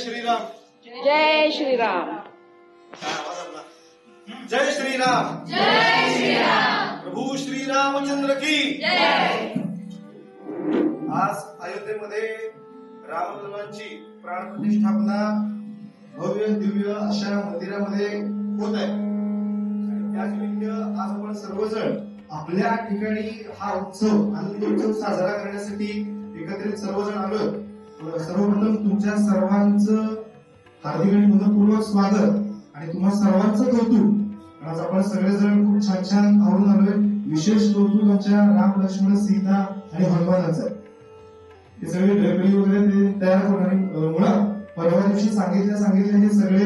श्रीराम. जय श्रीराम. जय श्रीराम. जय श्रीराम. प्रभू श्रीरामचंद्र की जय. आज अयोध्येमध्ये रामलल्लांची प्राणप्रतिष्ठापना भव्य दिव्य अशा मंदिरामध्ये होत आहे. त्याच निमित्त आज आपण सर्वजण आपल्या ठिकाणी हा उत्सव आनंदोत्सव साजरा करण्यासाठी एकत्रित सर्वजण आलो. सर्वप्रथम तुमच्या सर्वांचं हार्दिक आणि मनपूर्वक स्वागत आणि तुम्हा सर्वांचं कौतुक. आज आपण सगळेजण खूप छान छान आवरून आलोय. विशेष कौतुक आमच्या राम लक्ष्मण सीता आणि हनुमानाचं. हे सगळे ड्रेपरी वगैरे ते तयार करून आणि मुळात परवा दिवशी सांगितले हे सगळे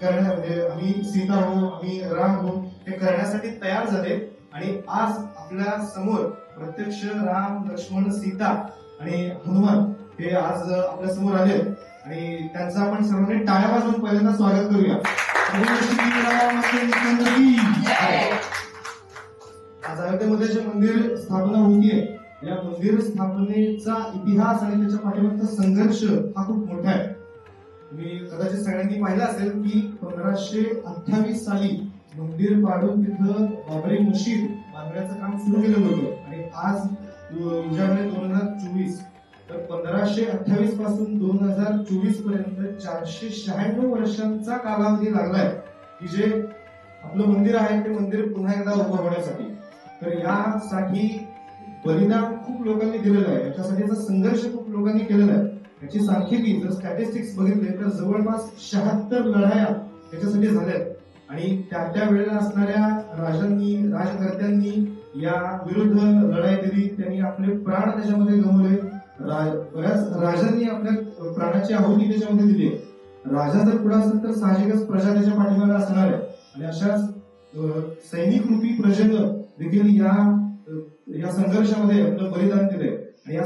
करण्या म्हणजे आम्ही सीता हो आम्ही राम हो हे करण्यासाठी तयार झाले आणि आज आपल्या समोर प्रत्यक्ष राम लक्ष्मण सीता आणि हनुमान हे आज आपल्या समोर आले आणि त्यांचं आपण सर्वांनी टाळ्या वाजवून पहिल्यांदा स्वागत करूया. आज अयोध्येमध्ये जे मंदिर स्थापना होतीये या मंदिर स्थापनेचा इतिहास आणि त्याच्या पाठीमागचा संघर्ष हा खूप मोठा आहे. तुम्ही कदाचित सगळ्यांनी पाहिलं असेल की 1528 साली मंदिर पाडून तिथं बाबरी मशीद बांधण्याचं काम सुरू केलं होतं आणि आज उजाडले 2024. तर 1528 पासून 2024 पर्यंत 496 वर्षांचा कालावधी लागलाय की जे आपलं मंदिर आहे ते मंदिर पुन्हा एकदा उभं होण्यासाठी. तर यासाठी बलिदान खूप लोकांनी दिलेलं आहे. याच्यासाठीचा संघर्ष खूप लोकांनी केलेला आहे. याची सांख्यिकी जर स्टॅटिस्टिक्स बघितले तर जवळपास 76 लढाया याच्यासाठी झाल्यात आणि त्या वेळेला असणाऱ्या राजांनी राजकर्त्यांनी या विरुद्ध लढाई दिली. त्यांनी आपले प्राण त्याच्यामध्ये गमावले. बऱ्याच राजांनी आपल्या प्राणाची आहुती त्याच्यामध्ये दिली. राजा जर पुढे असेल तर साहजिकच प्रजा त्याच्या पाठीमागे असणार आहे आणि अशा सैनिक रूपी प्रजेनं देखील या संघर्षामध्ये आपलं बलिदान दिलंय आणि या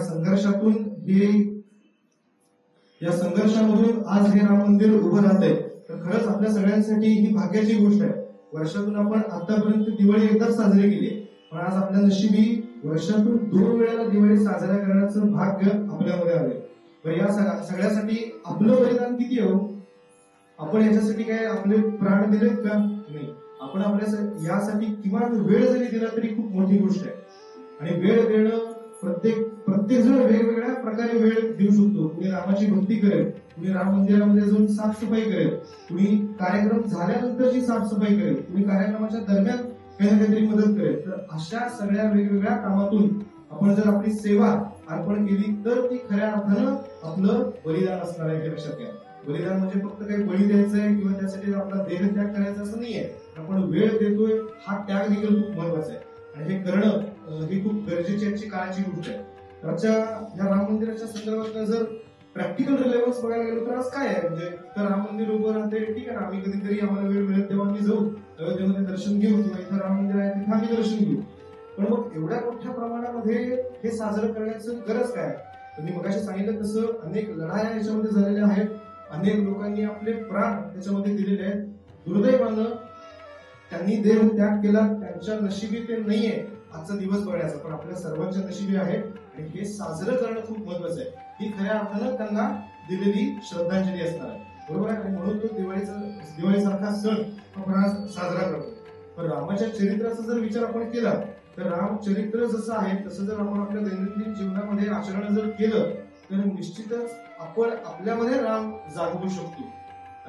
संघर्षामधून आज हे राम मंदिर उभं राहतंय. तर खरंच आपल्या सगळ्यांसाठी ही भाग्याची गोष्ट आहे. वर्षातून आपण आतापर्यंत दिवाळी एकदाच साजरी केली पण आज आपल्या नशिबी वर्षातून 2 वेळेला दिवाळी साजरा करण्याचं भाग्य आपल्यामध्ये आले. तर या सगळ्यासाठी आपलं बलिदान किती आहे? आपण याच्यासाठी काय आपले प्राण दिलेत का? नाही. आपण आपल्या यासाठी किमान वेळ जरी दिला तरी खूप मोठी गोष्ट आहे आणि वेळ देणं प्रत्येक जण वेगवेगळ्या प्रकारे वेळ देऊ शकतो. कुणी रामाची भक्ती करेल, कुणी राम मंदिरामध्ये जाऊन साफसफाई करेल, कुणी कार्यक्रम झाल्यानंतरची साफसफाई करेल, कुणी कार्यक्रमाच्या दरम्यान काही ना काहीतरी मदत करेल. तर अशा सगळ्या वेगवेगळ्या कामातून आपण जर आपली सेवा अर्पण केली तर ती खऱ्या अर्थानं आपलं बलिदान असणार आहे. हे लक्षात घ्या. बलिदान म्हणजे फक्त काही बळी द्यायचंय किंवा त्यासाठी आपला देहत्याग करायचा असं नाहीये. आपण वेळ देतोय हा त्याग देखील खूप महत्वाचा आहे आणि हे करणं ही खूप गरजेची याची काळाची गोष्ट आहे. आजच्या या राम मंदिराच्या संदर्भात जर प्रॅक्टिकल रिलेव्हन्स बघायला गेलो तर आज काय आहे म्हणजे तर राम मंदिर उभं राहते ठीक आहे ना. आम्ही कधीतरी आम्हाला वेळ मिळेल तेव्हा आम्ही जाऊ अयोध्येमध्ये दर्शन घेऊ किंवा इथं राम मंदिर आहे तिथं आम्ही दर्शन घेऊ. पण मग एवढ्या मोठ्या प्रमाणामध्ये हे साजरं करण्याचं गरज काय? तुम्ही मगाशी सांगितलं तसं अनेक लढाया याच्यामध्ये झालेल्या आहेत. अनेक लोकांनी आपले प्राण त्याच्यामध्ये दिलेले आहेत. दुर्दैवानं त्यांनी देह त्याग केला. त्यांच्या नशिबी ते नाहीये आजचा दिवस बघण्याचा पण आपल्या सर्वांच्या नशिबी आहे आणि हे साजरं करणं खूप महत्वाचं आहे. ही खऱ्या अर्थानं त्यांना दिलेली श्रद्धांजली असणार आहे. बरोबर आहे. आणि म्हणून तो दिवाळीसारखा सण आपण आज साजरा करतो. पण रामाच्या चरित्राचा जर विचार आपण केला तर रामचरित्र जसं आहे तसं जर आपण आपल्या दैनंदिन जीवनामध्ये आचरण जर केलं तर निश्चितच आपण आपल्यामध्ये राम जागवू शकतो.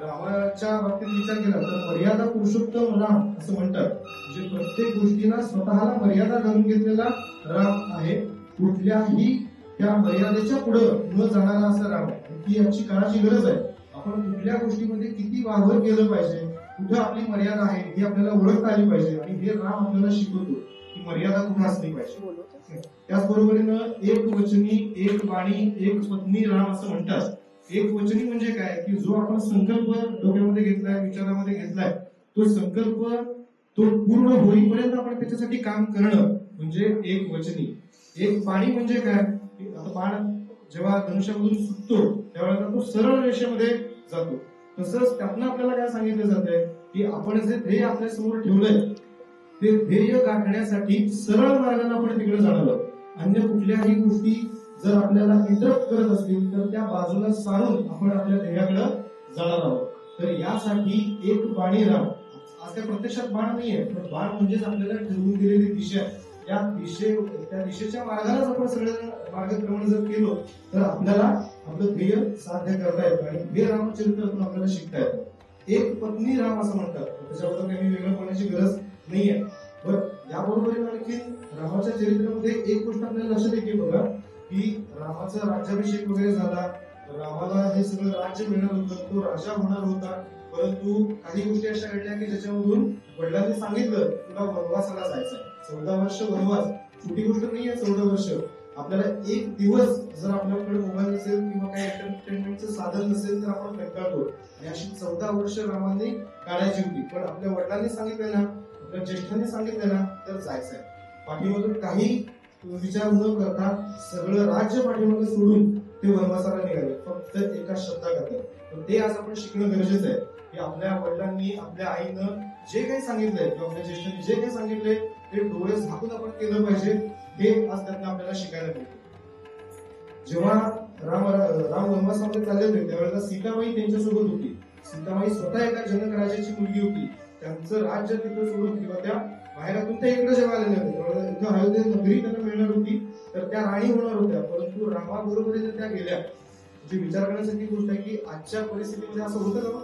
रामाच्या बाबतीत विचार केला तर मर्यादा पुरुषोत्तम राम असं म्हणतात. म्हणजे प्रत्येक गोष्टीला स्वतःला मर्यादा घालून घेतलेला राम आहे. कुठल्याही त्या मर्यादेच्या पुढे न जाणारा असं राम आहे. ही याची काळाची गरज आहे. आपण कुठल्या गोष्टीमध्ये किती वावर केलं पाहिजे, कुठं आपली मर्यादा आहे ही आपल्याला ओळखता आली पाहिजे आणि हे राम आपल्याला शिकवतो की मर्यादा कुठे असली पाहिजे. त्याचबरोबरीनं एक वचनी एक वाणी एक पत्नी राम असं म्हणतात. एक वचनी म्हणजे काय की जो आपण संकल्प डोक्यामध्ये घेतलाय विचारामध्ये घेतलाय तो संकल्प तो पूर्ण होईपर्यंत आपण त्याच्यासाठी काम करणं म्हणजे एक वचनी. एक पाणी म्हणजे काय? आता बाण जेव्हा धनुष्यामधून सुटतो त्यावेळेला तो सरळ रेषेमध्ये जातो. तसंच त्यातनं आपल्याला काय सांगितलं जातंय की आपण जे ध्येय आपल्या समोर ठेवलंय ते ध्येय गाठण्यासाठी सरळ मार्गाने आपण तिकडे जाणार. अन्य कुठल्याही गोष्टी जर आपल्याला इंटरप्ट करत असतील तर त्या बाजूला सारून आपण आपल्या ध्येयाकडे जाणार आहोत. तर यासाठी एक बाणी राम, आज काय प्रत्यक्षात बाण नाहीये, पण बाण म्हणजेच आपल्याला ठरवून दिलेली दिशा आहे. त्या दिशेच्या मार्गालाच आपण सगळं मार्गक्रमण जर केलो तर आपल्याला आपलं ध्येय साध्य करता येतं आणि हे रामचरित्रातून आपल्याला शिकता येतं. एक पत्नी राम असं म्हणतात, त्याच्याबद्दल काही वेगळं बोलण्याची गरज नाहीये. बरं, याबरोबर आणखी रामाच्या चरित्रामध्ये एक गोष्ट आपल्याला लक्षात येते बघा, की रामाचा राज्याभिषेक वगैरे झाला, रामाला हे सगळं राज्य मिळणार होतं, तो राजा होणार होता. परंतु काही गोष्टी अशा घडल्या की ज्याच्यामधून वडिलांनी सांगितलं तुला वनवासाला जायचंय. 14 वर्ष वनवास छोटी गोष्ट नाहीये. 14 वर्ष आपल्याला एक दिवस जर आपल्याकडे मोबाईल नसेल किंवा काही एंटरटेनमेंटचं साधन नसेल तर आपण कंटाळतो. आणि अशी 14 वर्ष रामांनी काढायची होती. पण आपल्या वडिलांनी सांगितलं ना, आपल्या ज्येष्ठांनी सांगितलं ना, तर जायचंय. पाठीमधून काही विचार न करता सगळं राज्य पाठीमागे सोडून ते वनवासाला निघाले, फक्त एका शब्दाखातर. तर ते आज आपण शिकणं गरजेचं आहे की आपल्या वडिलांनी, आपल्या आईनं जे काही सांगितलंय किंवा आपल्या ज्येष्ठांनी जे काही सांगितलंय ते डोळे झाकून आपण केलं पाहिजे. हे आज त्यातनं आपल्याला शिकायला मिळतं. जेव्हा राम वनवासामध्ये चालले होते त्यावेळेला सीतामाई त्यांच्यासोबत होती. सीतामाई स्वतः एका जनक राजाची मुलगी होती. त्यांचं राज्य तिथं सोडून किंवा त्या बाहेरातून त्या इकडे जेव्हा आलेल्या होत्या, इथं अयोध्या नगरी त्यांना मिळणार होती, तर त्या राणी होणार होत्या. परंतु रामाबरोबर जर त्या गेल्या, जी विचार करण्यासारखी गोष्ट आहे की आजच्या परिस्थितीमध्ये असं होतं का?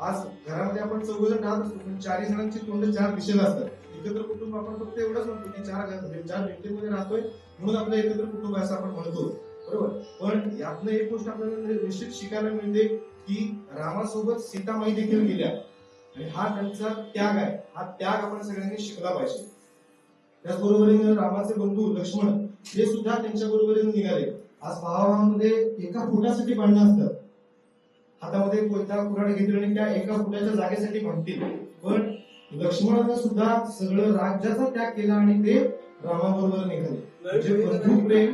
आज घरामध्ये आपण 4 जण राहत असतो, पण 4 जणांची तोंड 4 दिशेला असतात. एकत्र कुटुंब आपण फक्त एवढंच म्हणतो की 4 भिंतीमध्ये राहतोय म्हणून आपलं एकत्र कुटुंब असं आपण म्हणतो, बरोबर. पण यातनं एक गोष्ट आपल्याला निश्चित शिकायला मिळते की रामासोबत सीतामाई देखील गेल्या आणि हा त्यांचा त्याग आहे. हा त्याग आपण सगळ्यांनी शिकला पाहिजे. त्याचबरोबरीने रामाचे बंधू लक्ष्मण हे सुद्धा त्यांच्या बरोबरीने निघाले. आज भावाभावांमध्ये एका फुटासाठी भांडणं असतात. हातामध्ये कोयता कुऱ्हाड घेतली आणि त्या एका फुटाच्या जागेसाठी भांडतील. पण लक्ष्मणानं सुद्धा सगळं राज्याचा त्याग केला आणि ते रामाबरोबर निघाले. म्हणजे बंधू प्रेम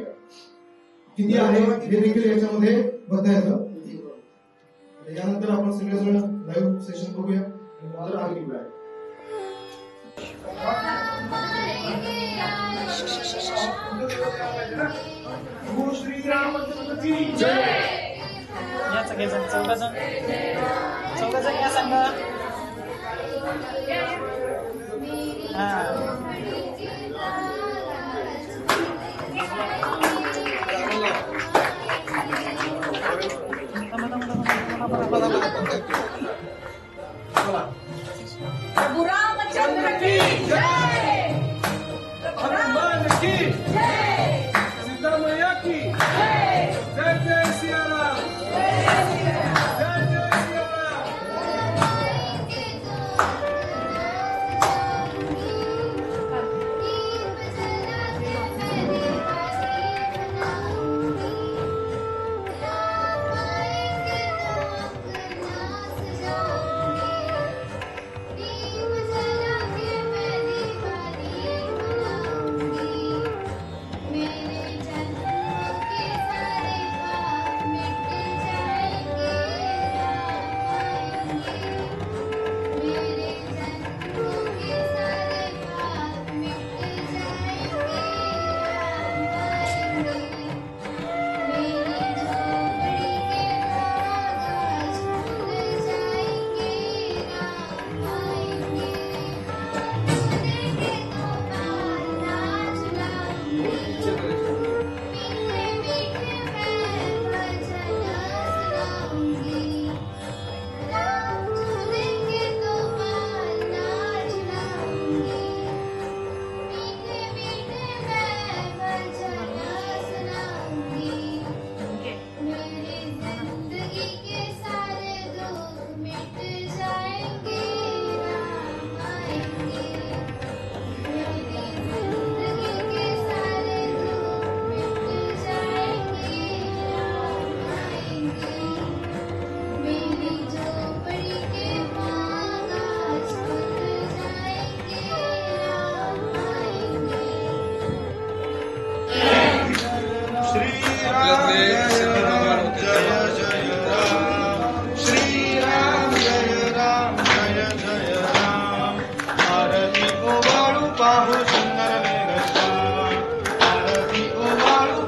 किती आहे हे देखील याच्यामध्ये बघता येतं. यानंतर आपण सगळेजण लाईव्ह सेशन बघूया आणि नंतर आगे बघूया. श्रीरामचंद्र की जय. या सगळेजण चौघजण या संघ. प्रभु रामचंद्र की जय. हनुमान की जय. सीता मैया की जय. जय जय सिया राम. जय जय सिया राम.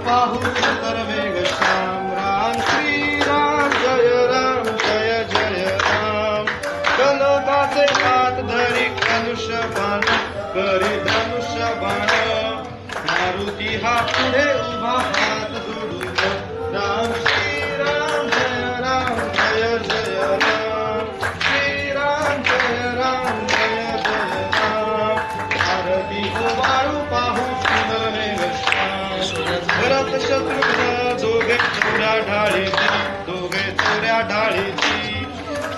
पाहू सुंदर करी धनुष्य बाण मारुती हा पुढे उभा हात जोडून राम श्रीराम जय राम जय जय राम श्रीराम जय राम जय जय राम आरती उभारू पाहू सुंदर भरत शत्रुघ्न दोघे चोऱ्या ढाळीची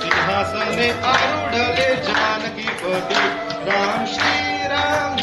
सिंहासने आरूढले जानकी पती राम श्रीराम